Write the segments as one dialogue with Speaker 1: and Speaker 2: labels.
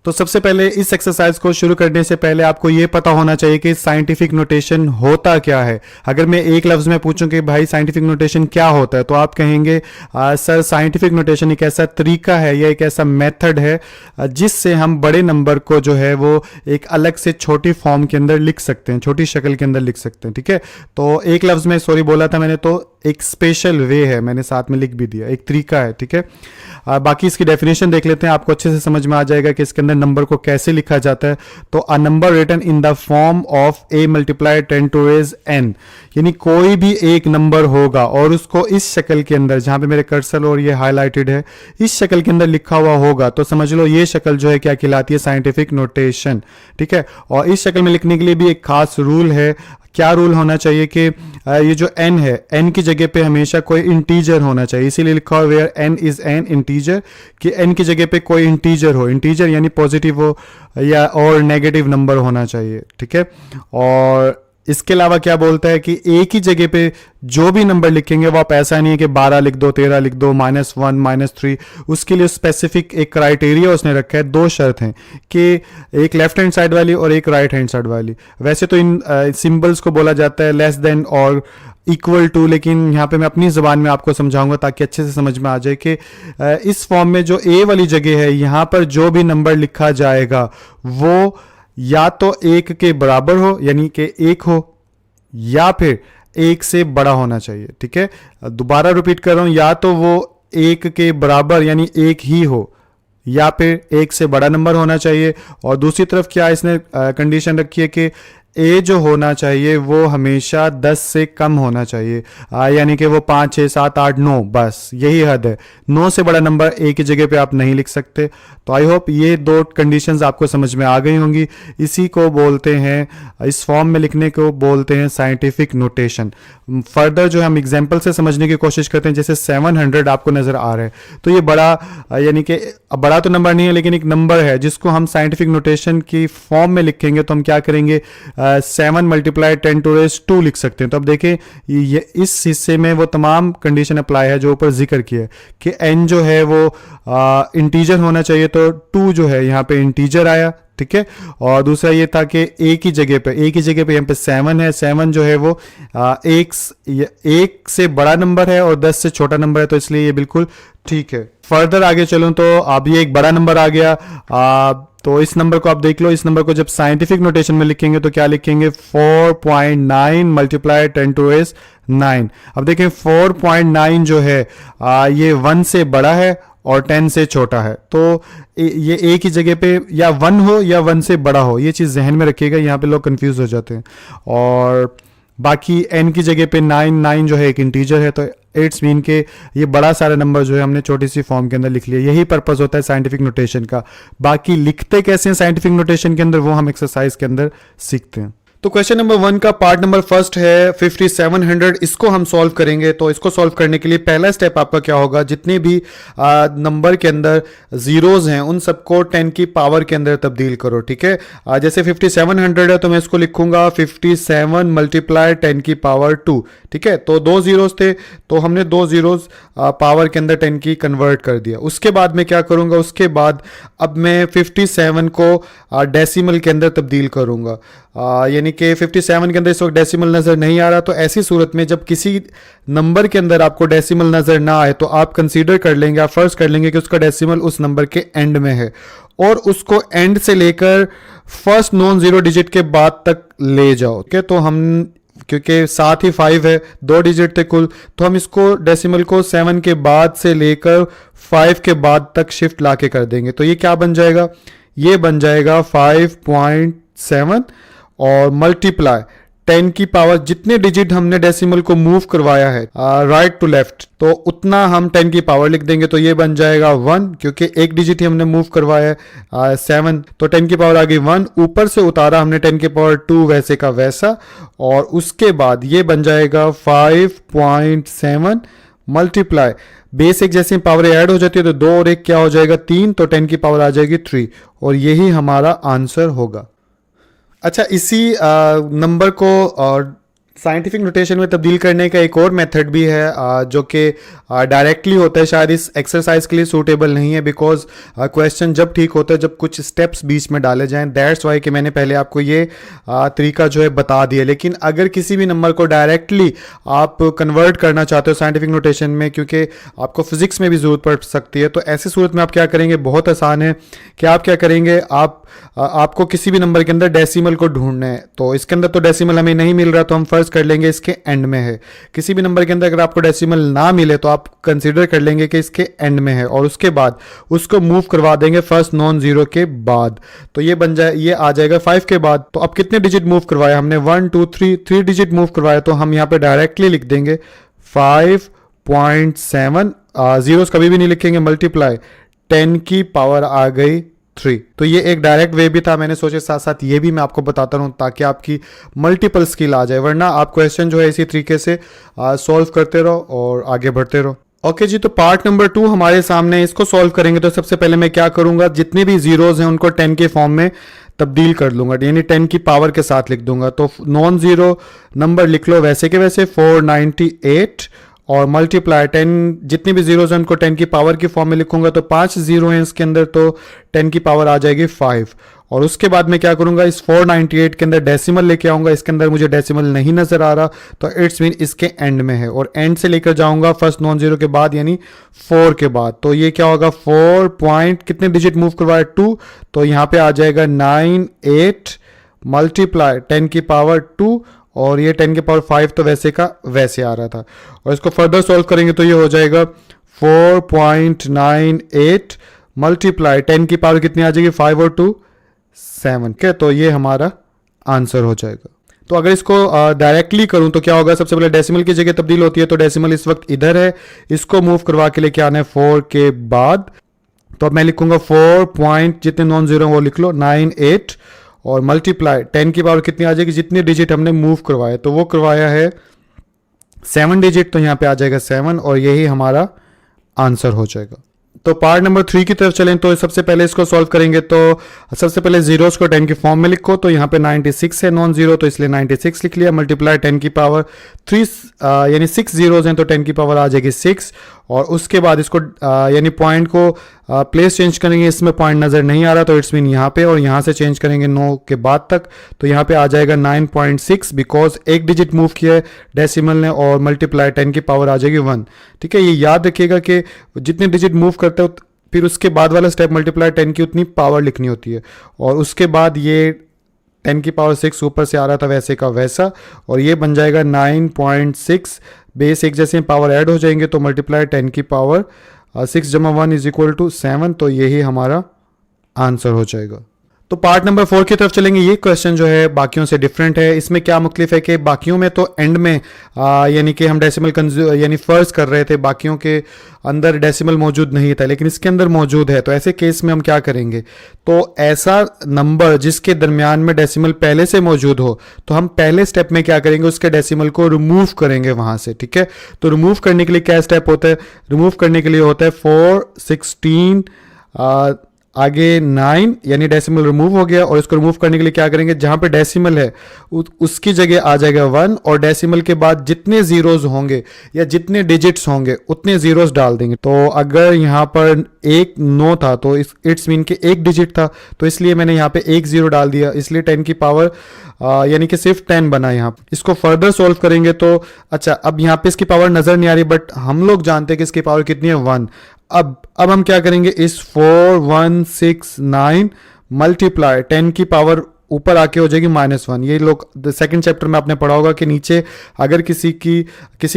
Speaker 1: तो सबसे पहले इस एक्सरसाइज को शुरू करने से पहले आपको ये पता होना चाहिए कि साइंटिफिक नोटेशन होता क्या है। अगर मैं एक लफ्ज़ में पूछूं कि भाई साइंटिफिक नोटेशन क्या होता है, तो आप कहेंगे सर साइंटिफिक नोटेशन एक ऐसा तरीका है या एक ऐसा मेथड है जिससे हम बड़े नंबर को जो है वो एक अलग से छोटी फॉर्म के अंदर लिख सकते हैं, छोटी शक्ल के अंदर लिख सकते हैं। ठीक है, तो एक लफ्ज़ में सॉरी बोला था मैंने, तो एक स्पेशल वे है, मैंने साथ में लिख भी दिया, एक तरीका है। ठीक है, बाकी इसकी डेफिनेशन देख लेते हैं, आपको अच्छे से समझ में आ जाएगा कि इसके अंदर नंबर को कैसे लिखा जाता है। तो a number written in the form of a multiply 10 to raise n, यानी कोई भी एक नंबर होगा और उसको इस शक्ल के अंदर, जहां पे मेरे कर्सर और ये हाईलाइटेड है, इस शक्ल के अंदर लिखा हुआ होगा, तो समझ लो ये शक्ल जो है क्या कहलाती है, साइंटिफिक नोटेशन। ठीक है, और इस शक्ल में लिखने के लिए भी एक खास रूल है। क्या रूल होना चाहिए कि ये जो n है, n की जगह पे हमेशा कोई इंटीजर होना चाहिए, इसीलिए लिखा हुआ where n is an integer, कि n की जगह पे कोई इंटीजर हो, इंटीजर यानी पॉजिटिव हो या और नेगेटिव नंबर होना चाहिए। ठीक है, और इसके अलावा क्या बोलता है कि एक ही जगह पे जो भी नंबर लिखेंगे वो आप ऐसा नहीं है कि 12 लिख दो, 13 लिख दो, -1 -3, उसके लिए स्पेसिफिक एक क्राइटेरिया उसने रखा है। दो शर्त हैं कि एक लेफ्ट हैंड साइड वाली और एक राइट हैंड साइड वाली। वैसे तो इन सिंबल्स को बोला जाता है लेस देन और इक्वल टू, लेकिन यहाँ पे मैं अपनी ज़बान में आपको समझाऊंगा ताकि अच्छे से समझ में आ जाए कि इस फॉर्म में जो ए वाली जगह है, यहाँ पर जो भी नंबर लिखा जाएगा वो या तो एक के बराबर हो यानी कि एक हो, या फिर एक से बड़ा होना चाहिए। ठीक है, दोबारा रिपीट कर रहा हूं, या तो वो एक के बराबर यानी एक ही हो, या फिर एक से बड़ा नंबर होना चाहिए। और दूसरी तरफ क्या इसने कंडीशन रखी है कि ए जो होना चाहिए वो हमेशा 10 से कम होना चाहिए, यानी कि वो 5 6 7 8 9, बस यही हद है। 9 से बड़ा नंबर ए की जगह पे आप नहीं लिख सकते। तो आई होप ये दो कंडीशंस आपको समझ में आ गई होंगी। इसी को बोलते हैं, इस फॉर्म में लिखने को बोलते हैं साइंटिफिक नोटेशन। फर्दर जो हम एग्जाम्पल से समझने की कोशिश करते हैं, जैसे 700 आपको नजर आ रहा है, तो ये बड़ा यानी कि बड़ा तो नंबर नहीं है लेकिन एक नंबर है जिसको हम साइंटिफिक नोटेशन की फॉर्म में लिखेंगे तो हम क्या करेंगे, 7 मल्टीप्लाई 10 टू रेज 2 लिख सकते हैं। तो अब देखें ये इस हिस्से में वो तमाम कंडीशन अप्लाई है जो ऊपर जिक्र किया है कि n जो है वो इंटीजर होना चाहिए, तो 2 जो है यहाँ पे इंटीजर आया। ठीक है, और दूसरा ये था कि एक ही जगह पे यहाँ पे 7 है, 7 जो है वो एक से बड़ा नंबर है और 10 से छोटा नंबर है, तो इसलिए ये बिल्कुल ठीक है। फर्दर आगे चलूं तो अब ये एक बड़ा नंबर आ गया, तो इस नंबर को आप देख लो, इस नंबर को जब साइंटिफिक नोटेशन में लिखेंगे तो क्या लिखेंगे, 4.9 मल्टीप्लाई 10 टू रेज 9। अब देखें 4.9 जो है ये 1 से बड़ा है और 10 से छोटा है, तो ये एक ही जगह पे या 1 हो या 1 से बड़ा हो, ये चीज़ जहन में रखिएगा, यहाँ पे लोग कंफ्यूज हो जाते हैं। और बाकी n की जगह पे 9 जो है एक इंटीजर है, तो इट्स मीन के ये बड़ा सारा नंबर जो है हमने छोटी सी फॉर्म के अंदर लिख लिया। यही पर्पस होता है साइंटिफिक नोटेशन का। बाकी लिखते कैसे हैं साइंटिफिक नोटेशन के अंदर वो हम एक्सरसाइज के अंदर सीखते हैं। तो क्वेश्चन नंबर 1 का पार्ट नंबर फर्स्ट है 5700, इसको हम सॉल्व करेंगे। तो इसको सॉल्व करने के लिए पहला स्टेप आपका क्या होगा, जितने भी नंबर के अंदर जीरोज हैं उन सबको 10 की पावर के अंदर तब्दील करो। ठीक है, जैसे 5700 है तो मैं इसको लिखूंगा 57 मल्टीप्लाई 10 की पावर 2। ठीक है, तो 2 जीरोज थे तो हमने 2 जीरोज पावर के अंदर 10 की कन्वर्ट कर दिया। उसके बाद मैं क्या करूंगा, उसके बाद अब मैं 57 को डेसिमल के अंदर तब्दील करूंगा, यानी कि 57 के अंदर इस वक्त डेसिमल नज़र नहीं आ रहा। तो ऐसी सूरत में जब किसी नंबर के अंदर आपको डेसिमल नज़र ना आए तो आप कंसीडर कर लेंगे, आप फर्ज कर लेंगे कि उसका डेसिमल उस नंबर के एंड में है, और उसको एंड से लेकर फर्स्ट नॉन जीरो डिजिट के बाद तक ले जाओ। ठीक है, तो हम क्योंकि साथ ही 5 है, 2 डिजिट थे कुल, तो हम इसको डेसिमल को 7 के बाद से लेकर 5 के बाद तक शिफ्ट लाके कर देंगे। तो ये क्या बन जाएगा, ये बन जाएगा 5.7 और मल्टीप्लाई 10 की पावर, जितने डिजिट हमने डेसिमल को मूव करवाया है राइट टू लेफ्ट, तो उतना हम 10 की पावर लिख देंगे। तो ये बन जाएगा 1, क्योंकि एक डिजिट ही हमने मूव करवाया है 7, तो 10 की पावर आ गई 1, ऊपर से उतारा हमने 10 की पावर 2 वैसे का वैसा, और उसके बाद ये बन जाएगा 5.7 मल्टीप्लाई बेसिक, जैसे पावर ऐड हो जाती है तो 2 और 1 क्या हो जाएगा 3, तो 10 की पावर आ जाएगी 3, और यही हमारा आंसर होगा। अच्छा, इसी नंबर को साइंटिफिक नोटेशन में तब्दील करने का एक और मेथड भी है जो कि डायरेक्टली होता है, शायद इस एक्सरसाइज के लिए सूटेबल नहीं है बिकॉज क्वेश्चन जब ठीक होता है जब कुछ स्टेप्स बीच में डाले जाएं, दैट्स वाई कि मैंने पहले आपको ये तरीका जो है बता दिया। लेकिन अगर किसी भी नंबर को डायरेक्टली आप कन्वर्ट करना चाहते हो साइंटिफिक नोटेशन में, क्योंकि आपको फिजिक्स में भी ज़रूरत पड़ सकती है, तो ऐसी सूरत में आप क्या करेंगे, बहुत आसान है कि आप क्या करेंगे, आपको किसी भी नंबर के अंदर डेसिमल को ढूंढना है। तो इसके अंदर तो डेसिमल हमें नहीं मिल रहा, तो हम फर्ज कर लेंगे इसके एंड में है। किसी भी नंबर के अंदर अगर आपको डेसिमल ना मिले तो आप कंसीडर कर लेंगे कि इसके एंड में है, और उसके बाद उसको मूव करवा देंगे फर्स्ट नॉन जीरो के बाद। तो ये बन जाए, ये आ जाएगा 5 के बाद। तो अब कितने डिजिट मूव करवाए हमने, 1 2 3 डिजिट मूव करवाए, तो हम यहाँ पे डायरेक्टली लिख देंगे 5.7, जीरोस कभी भी नहीं लिखेंगे, मल्टीप्लाई 10 की पावर आ गई 3। तो ये एक डायरेक्ट वे भी था, मैंने सोचे साथ साथ ये भी मैं आपको बताता रहूं ताकि आपकी मल्टीपल स्किल आ जाए, वरना आप क्वेश्चन जो है इसी तरीके से सॉल्व करते रहो और आगे बढ़ते रहो। ओके जी, तो पार्ट नंबर 2 हमारे सामने, इसको सॉल्व करेंगे। तो सबसे पहले मैं क्या करूंगा, जितने भी जीरोज हैं उनको 10 के फॉर्म में तब्दील कर लूंगा, यानी 10 की पावर के साथ लिख दूंगा। तो नॉन जीरो नंबर लिख लो वैसे के वैसे 498, और मल्टीप्लाई 10, जितनी भी जीरोज हैं उनको 10 की पावर की फॉर्म में लिखूंगा। तो 5 जीरो हैं इसके अंदर, तो 10 की पावर आ जाएगी 5। और उसके बाद मैं क्या करूंगा, इस 498 के अंदर डेसिमल लेके आऊंगा, इसके अंदर मुझे डेसिमल नहीं नजर आ रहा, तो इट्स मीन इसके एंड में है, और एंड से लेकर जाऊंगा फर्स्ट नॉन जीरो के बाद यानी 4 के बाद। तो ये क्या होगा, 4 पॉइंट कितने डिजिट मूव करवाए 2, तो यहाँ पे आ जाएगा 9 8 मल्टीप्लाई 10 की पावर 2, और ये 10 की पावर 5 तो वैसे का वैसे आ रहा था। और इसको फर्दर सॉल्व करेंगे तो ये हो जाएगा 4.98 मल्टीप्लाई 10 की पावर कितनी आ जाएगी, 5 और 2 7 के, तो ये हमारा आंसर हो जाएगा। तो अगर इसको डायरेक्टली करूं तो क्या होगा, सबसे पहले डेसिमल की जगह तब्दील होती है, तो डेसिमल इस वक्त इधर है, इसको मूव करवा के लेके आना है 4 के बाद। तो अब मैं लिखूंगा 4 पॉइंट जितने नॉन जीरो वो लिख लो 9 8, और मल्टीप्लाई 10 की पावर कितनी आ जाएगी, जितने डिजिट हमने मूव करवाए, तो वो करवाया है 7 डिजिट, तो यहाँ पे आ जाएगा 7, और यही हमारा आंसर हो जाएगा। तो पार्ट नंबर 3 की तरफ चलें, तो सबसे पहले इसको सॉल्व करेंगे। तो सबसे पहले जीरोस को 10 की फॉर्म में लिखो, तो यहाँ पे 96 है नॉन जीरो, तो इसलिए 96 लिख लिया, मल्टीप्लाई 10 की पावर 3 यानी 6 जीरोज हैं, तो 10 की पावर आ जाएगी 6। और उसके बाद इसको यानी पॉइंट को प्लेस चेंज करेंगे, इसमें पॉइंट नज़र नहीं आ रहा, तो इट्स मीन यहाँ पे, और यहाँ से चेंज करेंगे 9 के बाद तक, तो यहाँ पे आ जाएगा 9.6 बिकॉज एक डिजिट मूव किया है डेसिमल ने, और मल्टीप्लाई 10 की पावर आ जाएगी 1। ठीक है, ये याद रखिएगा कि जितने डिजिट मूव करते हो फिर उसके बाद वाला स्टेप मल्टीप्लाई 10 की उतनी पावर लिखनी होती है, और उसके बाद ये 10 की पावर 6 ऊपर से आ रहा था वैसे का वैसा, और ये बन जाएगा 9.6, बेस एक जैसे पावर ऐड हो जाएंगे, तो मल्टीप्लाई 10 की पावर 6 जमा 1 इज इक्वल टू 7, तो यही हमारा आंसर हो जाएगा। तो पार्ट नंबर 4 की तरफ चलेंगे। ये क्वेश्चन जो है बाकियों से डिफरेंट है। इसमें क्या मुख्तलिफ है कि बाकियों में तो एंड में यानी कि हम डेसिमल यानी फर्ज कर रहे थे, बाकियों के अंदर डेसिमल मौजूद नहीं था, लेकिन इसके अंदर मौजूद है। तो ऐसे केस में हम क्या करेंगे, तो ऐसा नंबर जिसके दरमियान में डेसिमल पहले से मौजूद हो, तो हम पहले स्टेप में क्या करेंगे, उसके डेसिमल को रिमूव करेंगे वहां से। ठीक है, तो रिमूव करने के लिए क्या स्टेप होता है, रिमूव करने के लिए होता है 4 16 आगे 9 यानी डेसिमल रिमूव हो गया, और इसको रिमूव करने के लिए क्या करेंगे, जहां पे डेसिमल है उसकी जगह आ जाएगा 1, और डेसिमल के बाद जितने जीरोस होंगे या जितने डिजिट्स होंगे उतने जीरोस डाल देंगे। तो अगर यहाँ पर 1 9 था तो इट्स मीन के एक डिजिट था, तो इसलिए मैंने यहाँ पे 1 0 डाल दिया, इसलिए 10 की पावर यानी कि सिर्फ 10 बना यहाँ। इसको फर्दर सोल्व करेंगे तो अच्छा, अब यहाँ पे इसकी पावर नजर नहीं आ रही, बट हम लोग जानते हैं कि इसकी पावर कितनी है 1। अब हम क्या करेंगे, इस 4169 मल्टीप्लाई 10 की पावर ऊपर आके हो जाएगी -1। ये लोग सेकंड चैप्टर में आपने पढ़ा होगा कि नीचे अगर किसी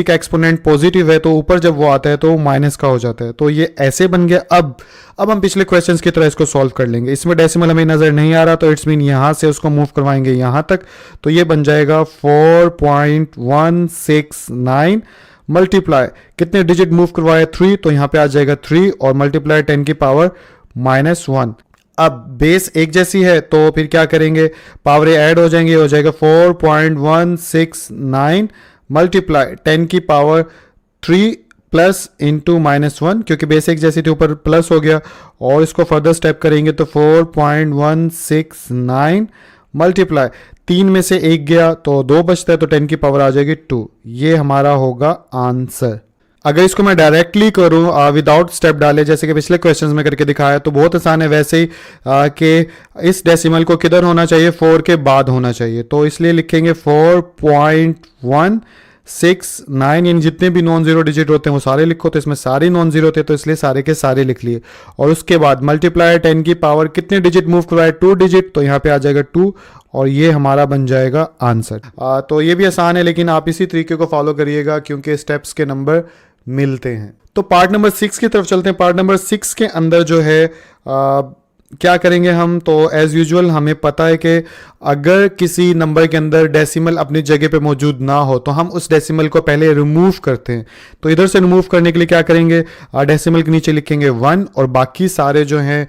Speaker 1: का एक्सपोनेंट पॉजिटिव है तो ऊपर जब वो आता है तो वो माइनस का हो जाता है। तो ये ऐसे बन गया। अब हम पिछले क्वेश्चंस की तरह इसको सॉल्व कर लेंगे। इसमें डेसिमल हमें नजर नहीं आ रहा, तो इट्स मीन यहां से उसको मूव करवाएंगे यहां तक, तो ये बन जाएगा 4.169 मल्टीप्लाई कितने डिजिट मूव करवाए 3, तो यहां पे आ जाएगा 3, और मल्टीप्लाई 10 की पावर -1। अब बेस एक जैसी है तो फिर क्या करेंगे, पावरें ऐड हो जाएंगे, हो जाएगा 4.169 मल्टीप्लाई 10 की पावर 3 प्लस इंटू -1, क्योंकि बेस एक जैसी थी ऊपर प्लस हो गया, और इसको फर्दर स्टेप करेंगे तो 4.169 मल्टीप्लाई 3 में से 1 गया तो 2 बचता है, तो 10 की पावर आ जाएगी 2। ये हमारा होगा आंसर। अगर इसको मैं डायरेक्टली करूं विदाउट स्टेप डाले, जैसे कि पिछले क्वेश्चंस में करके दिखाया, तो बहुत आसान है। वैसे ही कि इस डेसिमल को किधर होना चाहिए, 4 के बाद होना चाहिए, तो इसलिए लिखेंगे 4.169, यानी जितने भी नॉन जीरो डिजिट होते हैं वो सारे लिखो, तो इसमें सारे नॉन जीरो थे तो इसलिए सारे के सारे लिख लिए। और उसके बाद मल्टीप्लाई 10 की पावर कितने डिजिट मूव करवाए, 2 डिजिट, तो यहाँ पे आ जाएगा 2 और ये हमारा बन जाएगा आंसर। तो ये भी आसान है, लेकिन आप इसी तरीके को फॉलो करिएगा क्योंकि स्टेप्स के नंबर मिलते हैं। तो पार्ट नंबर 6 की तरफ चलते हैं। पार्ट नंबर 6 के अंदर जो है क्या करेंगे हम, तो एज यूजुअल हमें पता है कि अगर किसी नंबर के अंदर डेसिमल अपनी जगह पे मौजूद ना हो तो हम उस डेसिमल को पहले रिमूव करते हैं। तो इधर से रिमूव करने के लिए क्या करेंगे, डेसिमल के नीचे लिखेंगे 1 और बाकी सारे जो हैं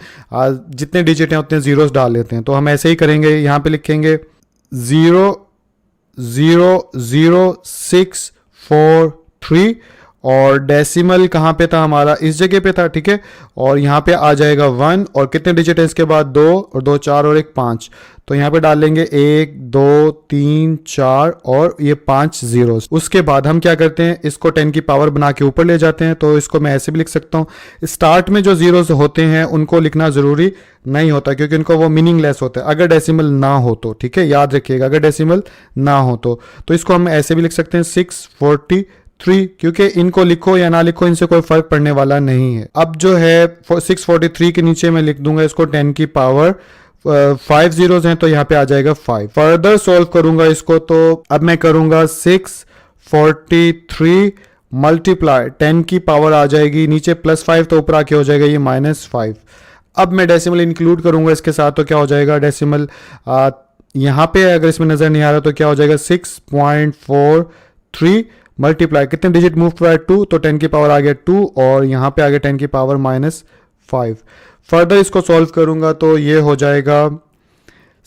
Speaker 1: जितने डिजिट हैं उतने जीरोस डाल लेते हैं। तो हम ऐसे ही करेंगे, यहाँ पे लिखेंगे 0.00643 और डेसिमल कहाँ पे था हमारा, इस जगह पे था, ठीक है। और यहाँ पे आ जाएगा 1 और कितने डिजिट है इसके बाद, 2 और 2 4 और 1 5, तो यहाँ पे डाल लेंगे 1 2 3 4 और ये 5 जीरोस। उसके बाद हम क्या करते हैं, इसको 10 की पावर बना के ऊपर ले जाते हैं। तो इसको मैं ऐसे भी लिख सकता हूँ, स्टार्ट में जो जीरोस होते हैं उनको लिखना जरूरी नहीं होता क्योंकि उनको वो मीनिंगलेस होता है अगर डेसिमल ना हो तो, ठीक है, याद रखिएगा अगर डेसिमल ना हो तो इसको हम ऐसे भी लिख सकते हैं 643, क्योंकि इनको लिखो या ना लिखो इनसे कोई फर्क पड़ने वाला नहीं है। अब जो है 643 के नीचे मैं लिख दूंगा इसको 10 की पावर 5 जीरोस हैं तो यहाँ पे आ जाएगा 5। फर्दर सॉल्व करूंगा इसको, तो अब मैं करूंगा 643 मल्टीप्लाई 10 की पावर आ जाएगी नीचे +5 तो ऊपर आके हो जाएगा ये -5। अब मैं डेसिमल इंक्लूड करूंगा इसके साथ, तो क्या हो जाएगा डेसिमल यहाँ पे अगर इसमें नजर नहीं आ रहा तो क्या हो जाएगा 6.43 मल्टीप्लाई कितने डिजिट मूव करवाए 2, तो 10 की पावर आ गया 2 और यहाँ पे आ गया 10 की पावर -5। फर्दर इसको सॉल्व करूंगा तो ये हो जाएगा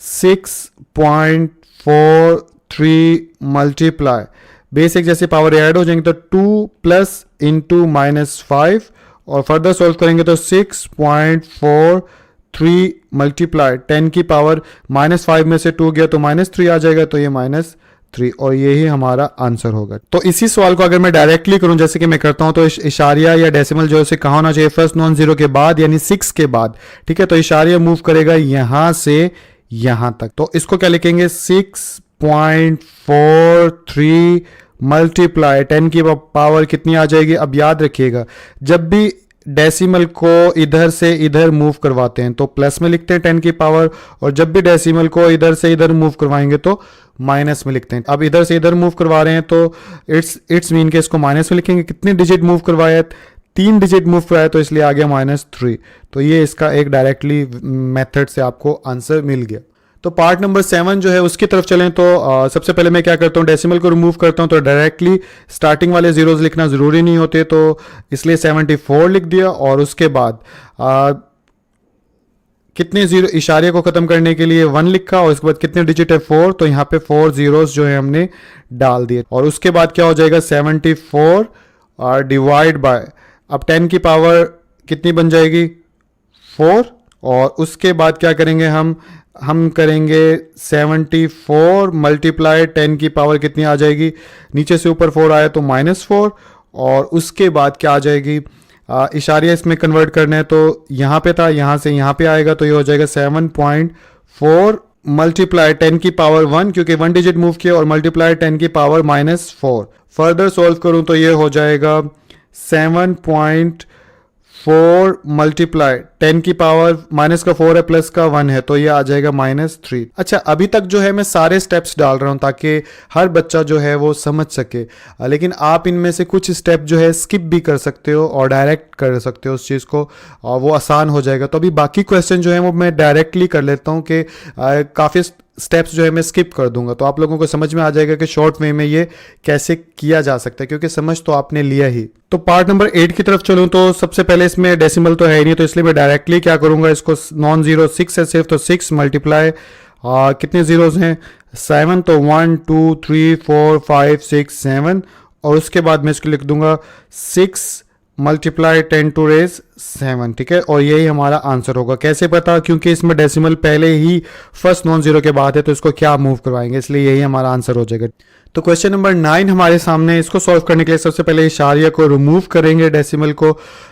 Speaker 1: 6.43 मल्टीप्लाई बेसिक जैसे पावर ऐड हो जाएंगे तो 2 प्लस इंटू -5 और फर्दर सॉल्व करेंगे तो 6.43 मल्टीप्लाई 10 की पावर -5 में से 2 गया तो -3 आ जाएगा, तो ये -3 और यही हमारा आंसर होगा। तो इसी सवाल को अगर मैं डायरेक्टली करूं जैसे कि मैं करता हूं तो इशारिया या डेसिमल जो है कहाँ होना चाहिए, फर्स्ट नॉन जीरो के बाद यानी 6 के बाद, ठीक है। तो इशारिया मूव करेगा यहां से यहां तक, तो इसको क्या लिखेंगे 6.43 मल्टीप्लाई 10 की पावर कितनी आ जाएगी। अब याद रखिएगा जब भी डेसिमल को इधर से इधर मूव करवाते हैं तो प्लस में लिखते हैं 10 की पावर, और जब भी डेसिमल को इधर से इधर मूव करवाएंगे तो माइनस में लिखते हैं। अब इधर से इधर मूव करवा रहे हैं तो इट्स मीन के इसको माइनस में लिखेंगे। कितने डिजिट मूव करवाया, 3 डिजिट मूव करवाया तो इसलिए आ गया -3। तो ये इसका एक डायरेक्टली मेथड से आपको आंसर मिल गया। तो पार्ट नंबर 7 जो है उसकी तरफ चलें तो सबसे पहले मैं क्या करता हूँ, डेसिमल को रिमूव करता हूँ। तो डायरेक्टली स्टार्टिंग वाले जीरोस लिखना ज़रूरी नहीं होते, तो इसलिए 74 लिख दिया और उसके बाद कितने जीरो इशारे को ख़त्म करने के लिए 1 लिखा और उसके बाद कितने डिजिट है 4, तो यहाँ पे 4 जीरोस जो है हमने डाल दिए। और उसके बाद क्या हो जाएगा 74 डिवाइड बाय, अब 10 की पावर कितनी बन जाएगी 4, और उसके बाद क्या करेंगे हम करेंगे 74 मल्टीप्लाई 10 की पावर कितनी आ जाएगी, नीचे से ऊपर 4 आया तो -4, और उसके बाद क्या आ जाएगी इशारिया इसमें कन्वर्ट करना है तो यहाँ पे था, यहाँ से यहाँ पे आएगा तो ये हो जाएगा 7.4 मल्टीप्लाई 10 की पावर 1 क्योंकि 1 डिजिट मूव किया और मल्टीप्लाई 10 की पावर -4। फर्दर सॉल्व करूँ तो ये हो जाएगा 7.4 मल्टीप्लाई 10 की पावर माइनस का 4 है प्लस का 1 है तो ये आ जाएगा -3। अच्छा अभी तक जो है मैं सारे स्टेप्स डाल रहा हूँ ताकि हर बच्चा जो है वो समझ सके, लेकिन आप इनमें से कुछ स्टेप जो है स्किप भी कर सकते हो और डायरेक्ट कर सकते हो उस चीज़ को, और वो आसान हो जाएगा। तो अभी बाकी क्वेश्चन जो है वो मैं डायरेक्टली कर लेता हूँ कि काफ़ी स्टेप्स जो है मैं स्किप कर दूंगा तो आप लोगों को समझ में आ जाएगा कि शॉर्ट वे में ये कैसे किया जा सकता है, क्योंकि समझ तो आपने लिया ही। तो पार्ट नंबर 8 की तरफ चलूं तो सबसे पहले इसमें डेसिमल तो है ही नहीं, तो इसलिए मैं डायरेक्टली क्या करूंगा, इसको नॉन जीरो 6 है सिर्फ, तो 6 मल्टीप्लाई कितने जीरोज हैं 7, तो 1 2 3 4 5 6 7, और उसके बाद मैं इसको लिख दूंगा 6 मल्टीप्लाई 10⁻⁷, ठीक है, और यही हमारा आंसर होगा। कैसे पता? क्योंकि इसमें डेसिमल पहले ही फर्स्ट नॉन जीरो के बाद है, तो इसको क्या मूव करवाएंगे, इसलिए यही हमारा आंसर हो जाएगा। तो क्वेश्चन नंबर 9 हमारे सामने है। इसको सॉल्व करने के लिए सबसे पहले इशारिया को रिमूव करेंगे डेसिमल को।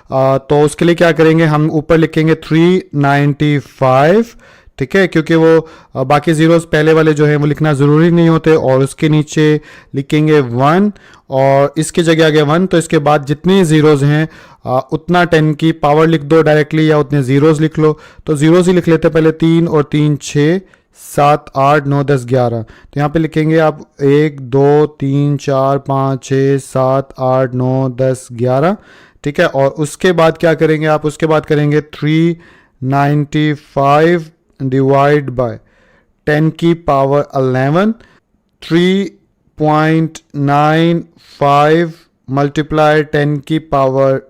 Speaker 1: तो उसके लिए क्या करेंगे, हम ऊपर लिखेंगे 395, ठीक है, क्योंकि वो बाकी जीरोस पहले वाले जो है वो लिखना ज़रूरी नहीं होते, और उसके नीचे लिखेंगे 1 और इसकी जगह आ गया 1, तो इसके बाद जितने जीरोस हैं उतना 10 की पावर लिख दो डायरेक्टली, या उतने जीरोस लिख लो। तो जीरोस ही लिख लेते हैं पहले, 3 और 3 6, 7 8 9 10 11। तो यहाँ पे लिखेंगे आप 1 2 3 4 5 6 7 8 9 10 11, ठीक है। और उसके बाद क्या करेंगे आप, उसके बाद करेंगे 395 डिवाइड बाय 10 की पावर 11, 3.95 मल्टीप्लाई 10 की पावर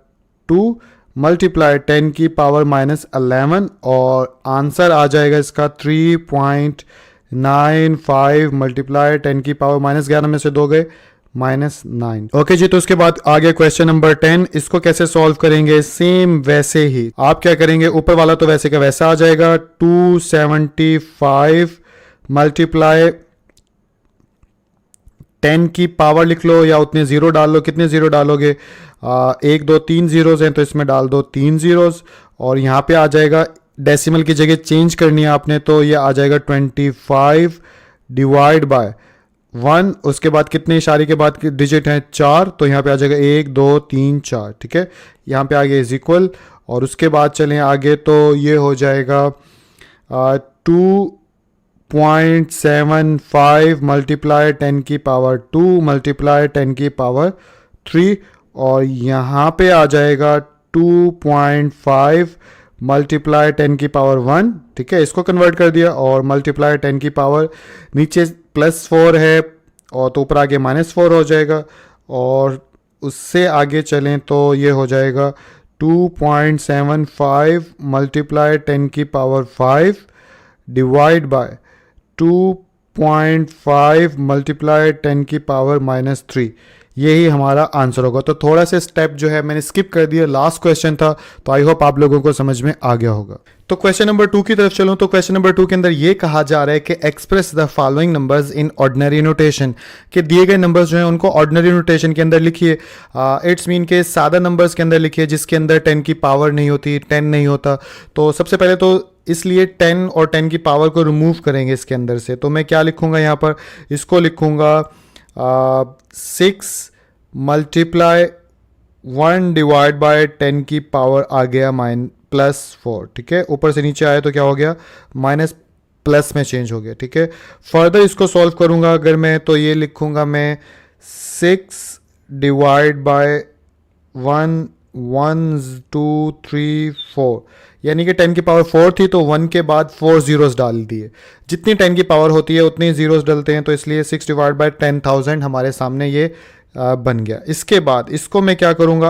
Speaker 1: 2 मल्टीप्लाई 10 की पावर -11, और आंसर आ जाएगा इसका 3.95 मल्टीप्लाई 10 की पावर -11 में से 2 गए -9। ओके जी, तो उसके बाद आ गया क्वेश्चन नंबर 10। इसको कैसे सॉल्व करेंगे? सेम वैसे ही आप क्या करेंगे, ऊपर वाला तो वैसे का वैसा आ जाएगा, 275 मल्टीप्लाई 10 की पावर लिख लो, या उतने जीरो डाल लो। कितने जीरो डालोगे? 1 2 3 जीरोज हैं, तो इसमें डाल दो 3 जीरोज, और यहाँ पे आ जाएगा, डेसिमल की जगह चेंज करनी है आपने, तो ये आ जाएगा 25 डिवाइड बाय 1। उसके बाद कितने इशारे के बाद डिजिट हैं? 4, तो यहाँ पे आ जाएगा 1 2 3 4, ठीक है। यहाँ पे आगे इज इक्वल, और उसके बाद चलें आगे, तो ये हो जाएगा 2.75 मल्टीप्लाई 10 की पावर 2 मल्टीप्लाई 10 की पावर 3, और यहाँ पे आ जाएगा 2.5 मल्टीप्लाई 10 की पावर 1, ठीक है, इसको कन्वर्ट कर दिया, और मल्टीप्लाई 10 की पावर नीचे +4 है, और तो ऊपर आगे -4 हो जाएगा, और उससे आगे चलें तो ये हो जाएगा 2.75 मल्टीप्लाई 10 की पावर 5 डिवाइड बाय 2.5 मल्टीप्लाई 10 की पावर -3। यही हमारा आंसर होगा। तो थोड़ा सा स्टेप जो है मैंने स्किप कर दिया, लास्ट क्वेश्चन था, तो आई होप आप लोगों को समझ में आ गया होगा। तो क्वेश्चन नंबर 2 की तरफ चलूं, तो क्वेश्चन नंबर 2 के अंदर ये कहा जा रहा है कि express the following numbers in ordinary notation, कि दिए गए नंबर्स जो हैं उनको ऑर्डिनरी नोटेशन के अंदर लिखिए। इट्स मीन के सादा नंबर्स के अंदर लिखिए, जिसके अंदर 10 की पावर नहीं होती, 10 नहीं होता। तो सबसे पहले तो इसलिए 10 और 10 की पावर को रिमूव करेंगे इसके अंदर से। तो मैं क्या लिखूंगा यहाँ पर, इसको लिखूंगा 6 मल्टीप्लाई 1 डिवाइड बाय 10 की पावर आ गया +4, ठीक है। ऊपर से नीचे आया तो क्या हो गया, माइनस प्लस में चेंज हो गया, ठीक है। फर्दर इसको सॉल्व करूंगा अगर मैं, तो ये लिखूंगा मैं 6 डिवाइड बाय 1 1 2 3 4, यानी कि 10 की पावर 4 थी, तो 1 के बाद 4 जीरोस डाल दिए। जितनी 10 की पावर होती है उतनी जीरोस डलते हैं, तो इसलिए 6 डिवाइड बाय 10,000 हमारे सामने ये बन गया। इसके बाद इसको मैं क्या करूँगा,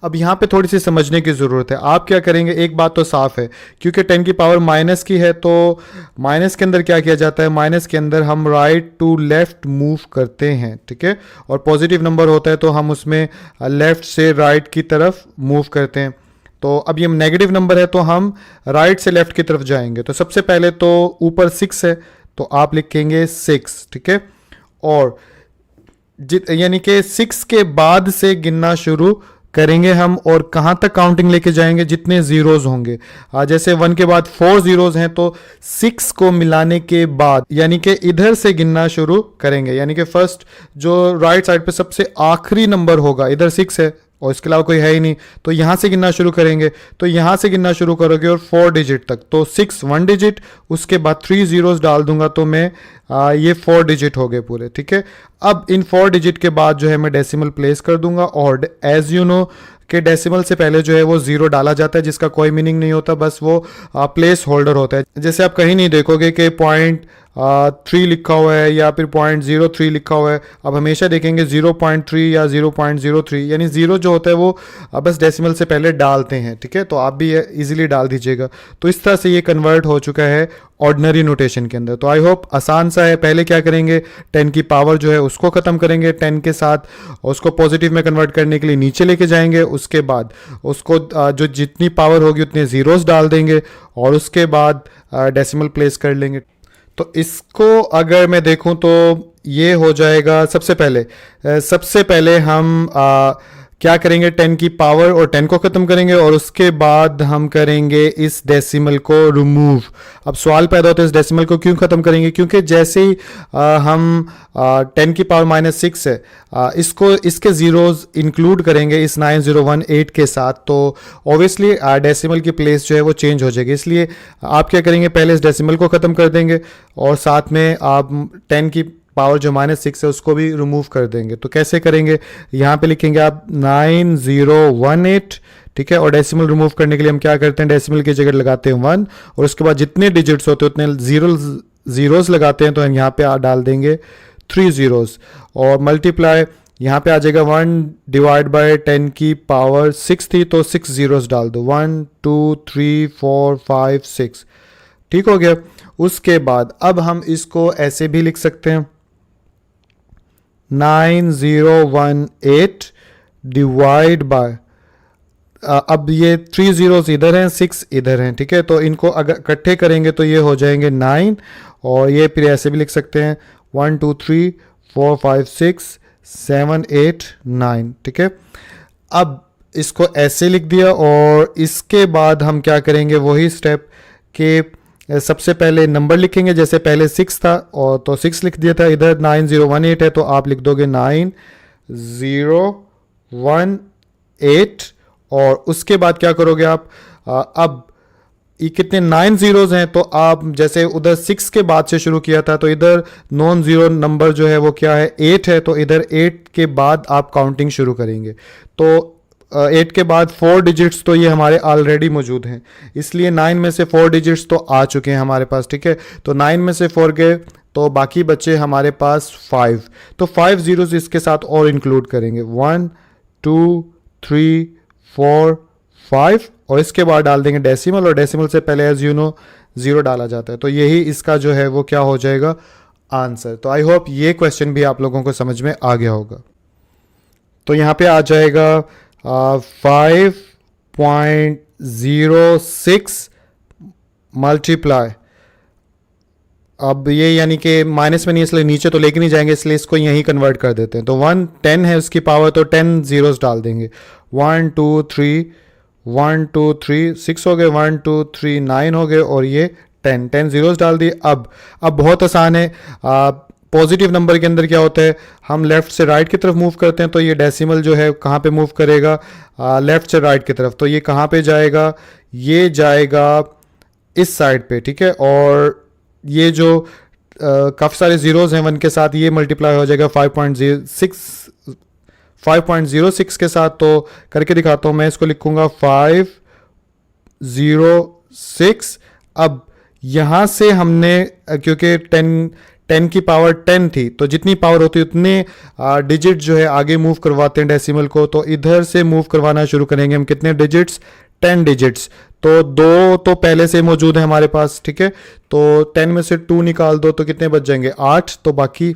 Speaker 1: अब यहाँ पे थोड़ी सी समझने की ज़रूरत है। आप क्या करेंगे, एक बात तो साफ है, क्योंकि 10 की पावर माइनस की है, तो माइनस के अंदर क्या किया जाता है, माइनस के अंदर हम राइट टू लेफ़्ट मूव करते हैं, ठीक है। और पॉजिटिव नंबर होता है तो हम उसमें लेफ़्ट से राइट की तरफ मूव करते हैं। तो अब ये नेगेटिव नंबर है, तो हम राइट से लेफ़्ट की तरफ जाएंगे। तो सबसे पहले तो ऊपर 6 है, तो आप लिखेंगे 6, ठीक है। और यानी कि 6 के बाद से गिनना शुरू करेंगे हम, और कहाँ तक काउंटिंग लेके जाएंगे, जितने जीरोज होंगे। जैसे 1 के बाद 4 जीरोज हैं, तो 6 को मिलाने के बाद यानी कि इधर से गिनना शुरू करेंगे, यानी कि फर्स्ट जो राइट साइड पे सबसे आखिरी नंबर होगा, इधर 6 है और इसके अलावा कोई है ही नहीं, तो यहाँ से गिनना शुरू करेंगे। तो यहाँ से गिनना शुरू करोगे और 4 डिजिट तक, तो 6 1 डिजिट, उसके बाद 3 जीरोज डाल दूंगा, तो मैं ये 4 डिजिट हो गए पूरे, ठीक है। अब इन 4 डिजिट के बाद जो है मैं डेसिमल प्लेस कर दूंगा, और एज यू नो कि डेसिमल से पहले जो है वो 0 डाला जाता है, जिसका कोई मीनिंग नहीं होता, बस वो प्लेस होल्डर होता है। जैसे आप कहीं नहीं देखोगे कि 3 लिखा हुआ है या फिर 0.03 लिखा हुआ है, अब हमेशा देखेंगे 0.3 या 0.03, यानी ज़ीरो जो होता है वो बस डेसिमल से पहले डालते हैं, ठीक है। तो आप भी इजीली डाल दीजिएगा। तो इस तरह से ये कन्वर्ट हो चुका है ऑर्डिनरी नोटेशन के अंदर। तो आई होप आसान सा है। पहले क्या करेंगे, 10 की पावर जो है उसको ख़त्म करेंगे 10 के साथ, उसको पॉजिटिव में कन्वर्ट करने के लिए नीचे लेके जाएंगे। उसके बाद उसको जो जितनी पावर होगी उतने ज़ीरोज़ डाल देंगे और उसके बाद डेसिमल प्लेस कर लेंगे। तो इसको अगर मैं देखूं तो ये हो जाएगा। सबसे पहले हम क्या करेंगे, 10 की पावर और 10 को ख़त्म करेंगे और उसके बाद हम करेंगे इस डेसिमल को रिमूव। अब सवाल पैदा होता है इस डेसिमल को क्यों ख़त्म करेंगे, क्योंकि जैसे ही हम 10 की पावर -6 है, इसको इसके ज़ीरोज़ इंक्लूड करेंगे इस 9018 के साथ, तो ऑब्वियसली डेसिमल की प्लेस जो है वो चेंज हो जाएगी। इसलिए आप क्या करेंगे, पहले इस डेसिमल को ख़त्म कर देंगे और साथ में आप 10 की पावर जो -6 है उसको भी रिमूव कर देंगे। तो कैसे करेंगे, यहाँ पे लिखेंगे आप 9018, ठीक है। और डेसिमल रिमूव करने के लिए हम क्या करते हैं, डेसिमल की जगह लगाते हैं 1 और उसके बाद जितने डिजिट्स होते हैं उतने ज़ीरोज़ लगाते हैं। तो हम यहाँ पे डाल देंगे 3 ज़ीरोज़ और मल्टीप्लाई, यहाँ पे आ जाएगा 1 डिवाइड बाय 10 की पावर 6 थी तो 6 ज़ीरोज़ डाल दो, 1 2 3 4 5 6, ठीक हो गया। उसके बाद अब हम इसको ऐसे भी लिख सकते हैं 9018 डिवाइड बाय, अब ये 3 ज़ीरोज़ इधर हैं 6 इधर हैं, ठीक है। तो इनको अगर इकट्ठे करेंगे तो ये हो जाएंगे 9 और ये फिर ऐसे भी लिख सकते हैं 1 2 3 4 5 6 7 8 9, ठीक है। अब इसको ऐसे लिख दिया और इसके बाद हम क्या करेंगे, वही स्टेप के सबसे पहले नंबर लिखेंगे, जैसे पहले 6 था और तो 6 लिख दिया था, इधर 9018 है तो आप लिख दोगे 9018 और उसके बाद क्या करोगे आप, अब ये कितने 9 ज़ीरोज़ हैं तो आप जैसे उधर 6 के बाद से शुरू किया था तो इधर नॉन ज़ीरो नंबर जो है वो क्या है 8 है, तो इधर 8 के बाद आप काउंटिंग शुरू करेंगे। तो 8 के बाद 4 डिजिट्स तो ये हमारे ऑलरेडी मौजूद हैं, इसलिए 9 में से 4 डिजिट्स तो आ चुके हैं हमारे पास, ठीक है। तो 9 में से 4 गए तो बाकी बचे हमारे पास 5, तो 5 ज़ीरोज़ इसके साथ और इंक्लूड करेंगे 1 2 3 4 5 और इसके बाद डाल देंगे डेसिमल और डेसिमल से पहले एज यू नो 0 डाला जाता है। तो यही इसका जो है वो क्या हो जाएगा, आंसर। तो आई होप ये क्वेश्चन भी आप लोगों को समझ में आ गया होगा। तो यहाँ पे आ जाएगा 5.06 मल्टीप्लाई, अब ये यानी कि माइनस में नहीं इसलिए नीचे तो लेके नहीं जाएंगे, इसलिए इसको यहीं कन्वर्ट कर देते हैं। तो 10 है उसकी पावर तो 10 ज़ीरोज़ डाल देंगे, 1 2 3 1 2 3 6 हो गए, 1 2 3 9 हो गए और ये 10 ज़ीरोज़ डाल दिए। अब बहुत आसान है, पॉजिटिव नंबर के अंदर क्या होता है, हम लेफ़्ट से राइट की तरफ मूव करते हैं तो ये डेसिमल जो है कहाँ पे मूव करेगा, लेफ़्ट से राइट की तरफ। तो ये कहाँ पे जाएगा, ये जाएगा इस साइड पे, ठीक है। और ये जो काफ़ी सारे ज़ीरोज़ हैं 1 के साथ, ये मल्टीप्लाई हो जाएगा 5.06 के साथ। तो करके दिखाता हूँ मैं, इसको लिखूँगा 506। अब यहाँ से हमने क्योंकि 10 की पावर 10 थी तो जितनी पावर होती है उतने डिजिट जो है आगे मूव करवाते हैं डेसिमल को, तो इधर से मूव करवाना शुरू करेंगे हम। कितने डिजिट्स, 10 डिजिट्स। तो 2 तो पहले से मौजूद है हमारे पास, ठीक है। तो 10 में से 2 निकाल दो तो कितने बच जाएंगे, 8। तो बाकी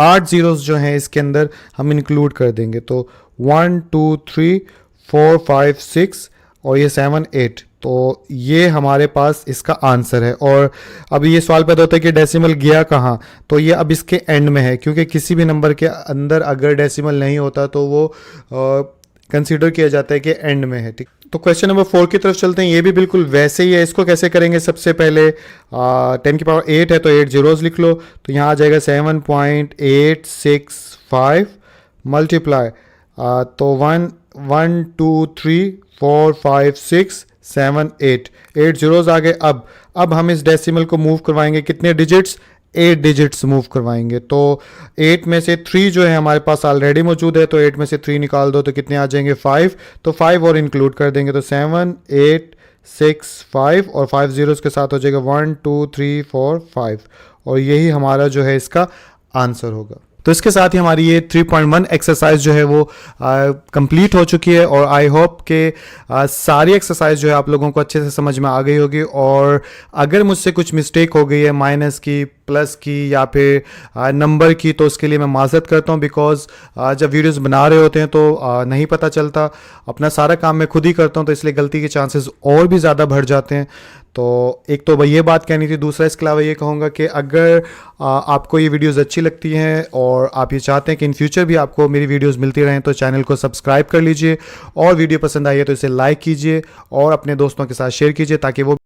Speaker 1: 8 ज़ीरोज़ जो हैं इसके अंदर हम इंक्लूड कर देंगे। तो 1 2 3 4 5 6 और ये 7 8, तो ये हमारे पास इसका आंसर है। और अब ये सवाल पैदा होता है कि डेसिमल गया कहाँ, तो ये अब इसके एंड में है, क्योंकि किसी भी नंबर के अंदर अगर डेसिमल नहीं होता तो वो कंसीडर किया जाता है कि एंड में है, ठीक। तो क्वेश्चन नंबर 4 की तरफ चलते हैं। ये भी बिल्कुल वैसे ही है। इसको कैसे करेंगे, सबसे पहले 10 की पावर 8 है तो 8 ज़ीरोज़ लिख लो, तो यहाँ आ जाएगा 7.865 मल्टीप्लाई, तो 1 1 2 3 4 5 6 7 8 ज़ीरोज़ आ गए। अब हम इस डेसिमल को मूव करवाएंगे, कितने डिजिट्स, 8 डिजिट्स मूव करवाएंगे। तो 8 में से 3 जो है हमारे पास ऑलरेडी मौजूद है, तो 8 में से 3 निकाल दो तो कितने आ जाएंगे, 5। तो 5 और इंक्लूड कर देंगे, तो 7 8 6 5 और 5 जीरोस के साथ हो जाएगा 1 2 3 4 5 और यही हमारा जो है इसका आंसर होगा। तो इसके साथ ही हमारी ये 3.1 एक्सरसाइज जो है वो कंप्लीट हो चुकी है और आई होप के सारी एक्सरसाइज जो है आप लोगों को अच्छे से समझ में आ गई होगी। और अगर मुझसे कुछ मिस्टेक हो गई है माइनस की, प्लस की या फिर नंबर की, तो उसके लिए मैं माजरत करता हूँ, बिकॉज जब वीडियोस बना रहे होते हैं तो नहीं पता चलता, अपना सारा काम मैं खुद ही करता हूँ, तो इसलिए गलती के चांसेस और भी ज़्यादा बढ़ जाते हैं। तो एक तो भाई ये बात कहनी थी। दूसरा इसके अलावा ये कहूँगा कि अगर आपको ये वीडियोस अच्छी लगती हैं और आप ये चाहते हैं कि इन फ्यूचर भी आपको मेरी वीडियोस मिलती रहें, तो चैनल को सब्सक्राइब कर लीजिए और वीडियो पसंद आई है तो इसे लाइक कीजिए और अपने दोस्तों के साथ शेयर कीजिए ताकि वो